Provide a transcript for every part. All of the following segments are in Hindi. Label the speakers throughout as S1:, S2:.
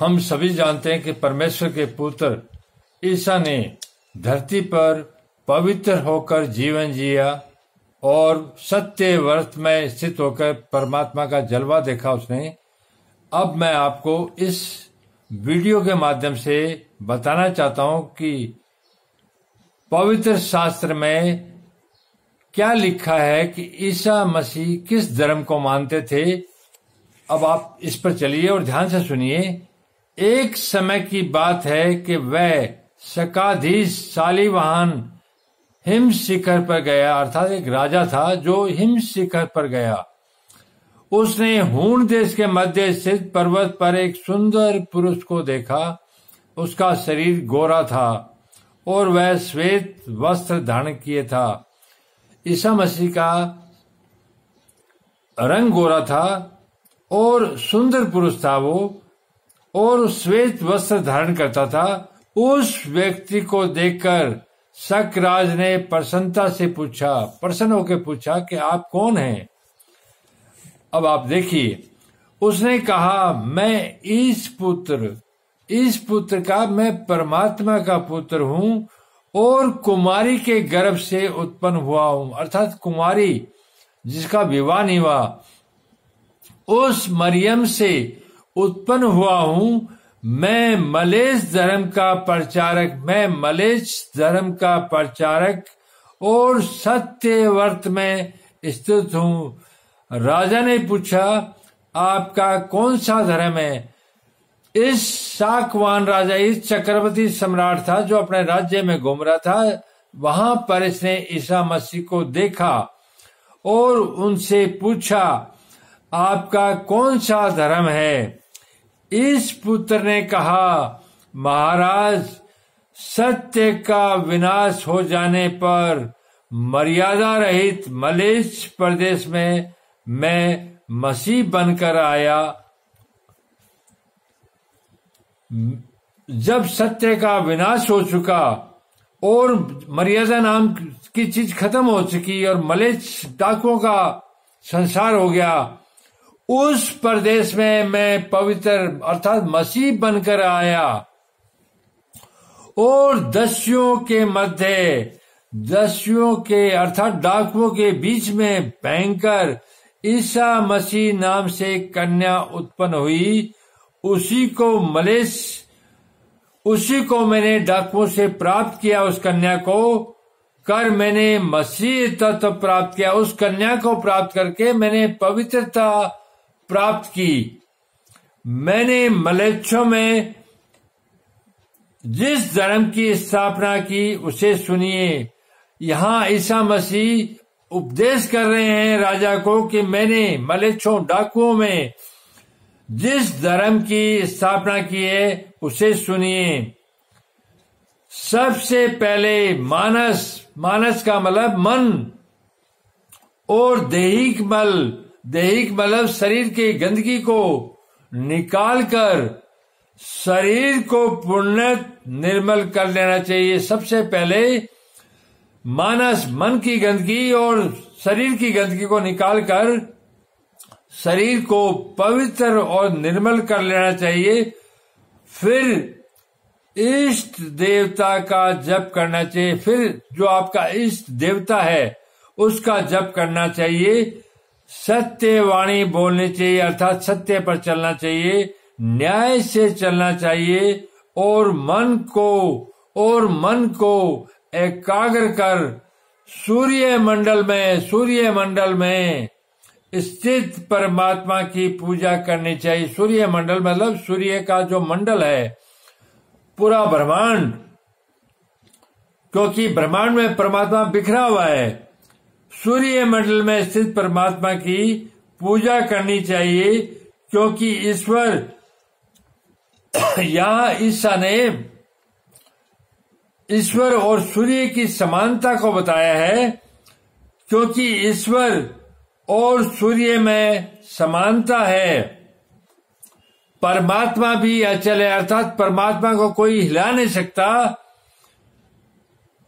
S1: हम सभी जानते हैं कि परमेश्वर के पुत्र ईसा ने धरती पर पवित्र होकर जीवन जिया और सत्य व्रत में स्थित होकर परमात्मा का जलवा देखा उसने। अब मैं आपको इस वीडियो के माध्यम से बताना चाहता हूं कि पवित्र शास्त्र में क्या लिखा है कि ईसा मसीह किस धर्म को मानते थे। अब आप इस पर चलिए और ध्यान से सुनिए। एक समय की बात है कि वह शकाधीश शालिवाहन हिम शिखर पर गया, अर्थात एक राजा था जो हिम शिखर पर गया। उसने हूण देश के मध्य स्थित पर्वत पर एक सुंदर पुरुष को देखा। उसका शरीर गोरा था और वह श्वेत वस्त्र धारण किए था। ईसा मसीह का रंग गोरा था और सुंदर पुरुष था वो, और श्वेत वस्त्र धारण करता था। उस व्यक्ति को देखकर शकराज ने प्रसन्नता से प्रसन्न होकर पूछा कि आप कौन हैं। अब आप देखिए, उसने कहा मैं इस पुत्र का, मैं परमात्मा का पुत्र हूं और कुमारी के गर्भ से उत्पन्न हुआ हूं, अर्थात कुमारी जिसका विवाह नहीं हुआ, उस मरियम से उत्पन्न हुआ हूं। मैं मलेच्छ धर्म का प्रचारक और सत्य व्रत में स्थित हूं। राजा ने पूछा आपका कौन सा धर्म है। इस शाकवान राजा, इस चक्रवर्ती सम्राट था जो अपने राज्य में घूम रहा था। वहां पर इसने ईसा मसीह को देखा और उनसे पूछा आपका कौन सा धर्म है। इस पुत्र ने कहा महाराज, सत्य का विनाश हो जाने पर मर्यादा रहित मलेच्छ प्रदेश में मैं मसीह बनकर आया। जब सत्य का विनाश हो चुका और मर्यादा नाम की चीज खत्म हो चुकी और मलेच्छ डाकुओं का संसार हो गया, उस प्रदेश में मैं पवित्र अर्थात मसीह बनकर आया और दस्युओं के अर्थात डाकुओं के बीच में भयंकर ईसा मसीह नाम से कन्या उत्पन्न हुई। उसी को मैंने डाकुओं से प्राप्त किया। उस कन्या को कर मैंने मसीह तत्व प्राप्त किया। उस कन्या को प्राप्त करके मैंने पवित्रता प्राप्त की। मैंने मलेच्छों में जिस धर्म की स्थापना की उसे सुनिए। यहाँ ईसा मसीह उपदेश कर रहे हैं राजा को कि मैंने मलेच्छों डाकुओं में जिस धर्म की स्थापना की है उसे सुनिए। सबसे पहले मानस का मतलब मन और दैहिक मतलब शरीर की गंदगी को निकालकर शरीर को पूर्ण निर्मल कर लेना चाहिए। सबसे पहले मन की गंदगी और शरीर की गंदगी को निकालकर शरीर को पवित्र और निर्मल कर लेना चाहिए। फिर इष्ट देवता का जप करना चाहिए। फिर जो आपका इष्ट देवता है उसका जप करना चाहिए। सत्य वाणी बोलनी चाहिए, अर्थात सत्य पर चलना चाहिए, न्याय से चलना चाहिए और मन को एकाग्र कर सूर्य मंडल में स्थित परमात्मा की पूजा करनी चाहिए। सूर्य मंडल मतलब सूर्य का जो मंडल है, पूरा ब्रह्मांड, क्योंकि ब्रह्मांड में परमात्मा बिखरा हुआ है। सूर्य मंडल में स्थित परमात्मा की पूजा करनी चाहिए, क्योंकि ईश्वर यहाँ ईसा ने ईश्वर और सूर्य की समानता को बताया है, क्योंकि ईश्वर और सूर्य में समानता है। परमात्मा भी अचल है, अर्थात परमात्मा को कोई हिला नहीं सकता,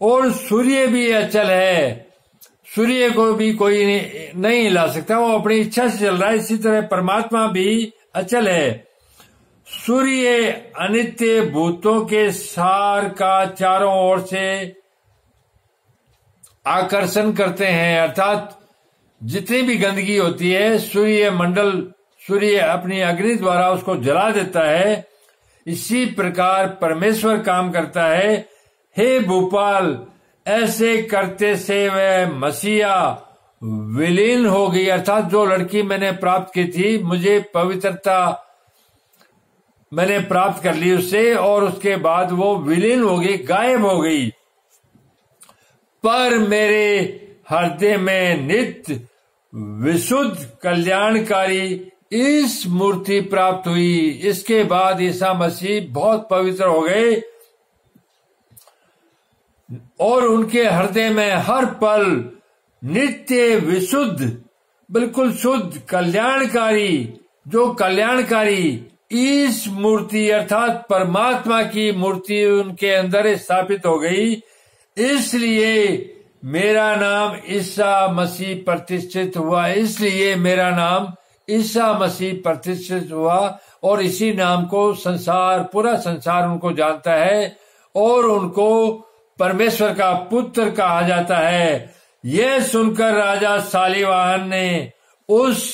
S1: और सूर्य भी अचल है, सूर्य को भी कोई नहीं हिला सकता, वो अपनी इच्छा से चल रहा है। इसी तरह परमात्मा भी अचल है। सूर्य अनित्य भूतों के सार का चारों ओर से आकर्षण करते हैं, अर्थात जितनी भी गंदगी होती है सूर्य अपनी अग्नि द्वारा उसको जला देता है। इसी प्रकार परमेश्वर काम करता है। हे भूपाल, ऐसे करते से वह मसीहा विलीन हो गई, अर्थात जो लड़की मैंने प्राप्त की थी, मुझे पवित्रता मैंने प्राप्त कर ली उससे, और उसके बाद वो विलीन हो गई, गायब हो गई। पर मेरे हृदय में नित्य विशुद्ध कल्याणकारी इस मूर्ति प्राप्त हुई। इसके बाद ईसा मसीह बहुत पवित्र हो गए और उनके हृदय में हर पल नित्य विशुद्ध, बिल्कुल शुद्ध, कल्याणकारी, जो कल्याणकारी इस मूर्ति अर्थात परमात्मा की मूर्ति उनके अंदर स्थापित हो गई। इसलिए मेरा नाम ईसा मसीह प्रतिष्ठित हुआ, इसलिए मेरा नाम ईसा मसीह प्रतिष्ठित हुआ, और इसी नाम को पूरा संसार उनको जानता है और उनको परमेश्वर का पुत्र कहा जाता है। यह सुनकर राजा शालिवाहन ने उस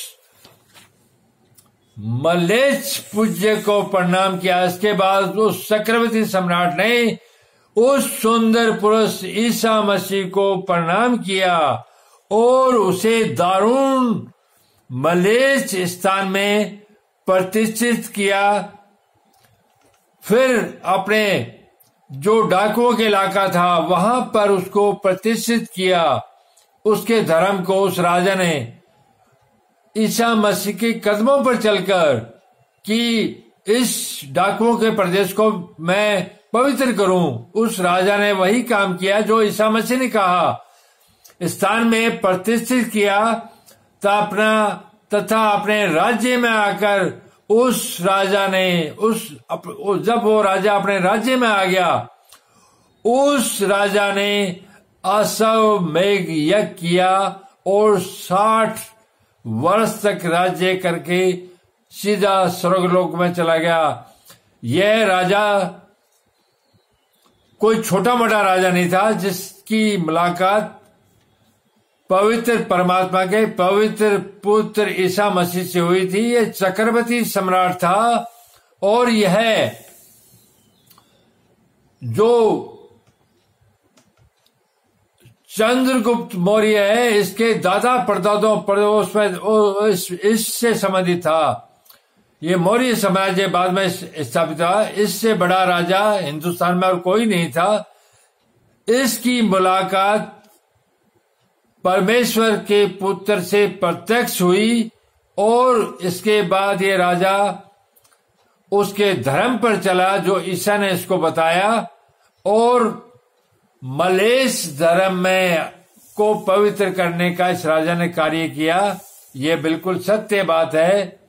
S1: मलेच्छ पूज्य को प्रणाम किया। इसके बाद उस चक्रवर्ती सम्राट ने उस सुंदर पुरुष ईसा मसीह को प्रणाम किया और उसे दारुण मलेच्छ स्थान में प्रतिष्ठित किया। फिर अपने जो डाकुओं के इलाका था वहां पर उसको प्रतिष्ठित किया। उसके धर्म को उस राजा ने ईसा मसीह के कदमों पर चलकर कि इस डाकुओं के प्रदेश को मैं पवित्र करूं, उस राजा ने वही काम किया जो ईसा मसीह ने कहा। स्थान में प्रतिष्ठित किया तथा अपने राज्य में आकर उस राजा ने जब वो राजा अपने राज्य में आ गया, उस राजा ने अश्वमेध यज्ञ किया और 60 वर्ष तक राज्य करके सीधा स्वर्गलोक में चला गया। यह राजा कोई छोटा मोटा राजा नहीं था, जिसकी मुलाकात पवित्र परमात्मा के पवित्र पुत्र ईसा मसीह से हुई थी। यह चक्रवर्ती सम्राट था और यह जो चंद्रगुप्त मौर्य है इसके दादा परदादों इससे संबंधित था। ये मौर्य साम्राज्य बाद में स्थापित हुआ। इससे बड़ा राजा हिंदुस्तान में और कोई नहीं था। इसकी मुलाकात परमेश्वर के पुत्र से प्रत्यक्ष हुई और इसके बाद ये राजा उसके धर्म पर चला जो ईसा ने इसको बताया और मलेच्छ धर्म में को पवित्र करने का इस राजा ने कार्य किया। ये बिल्कुल सत्य बात है।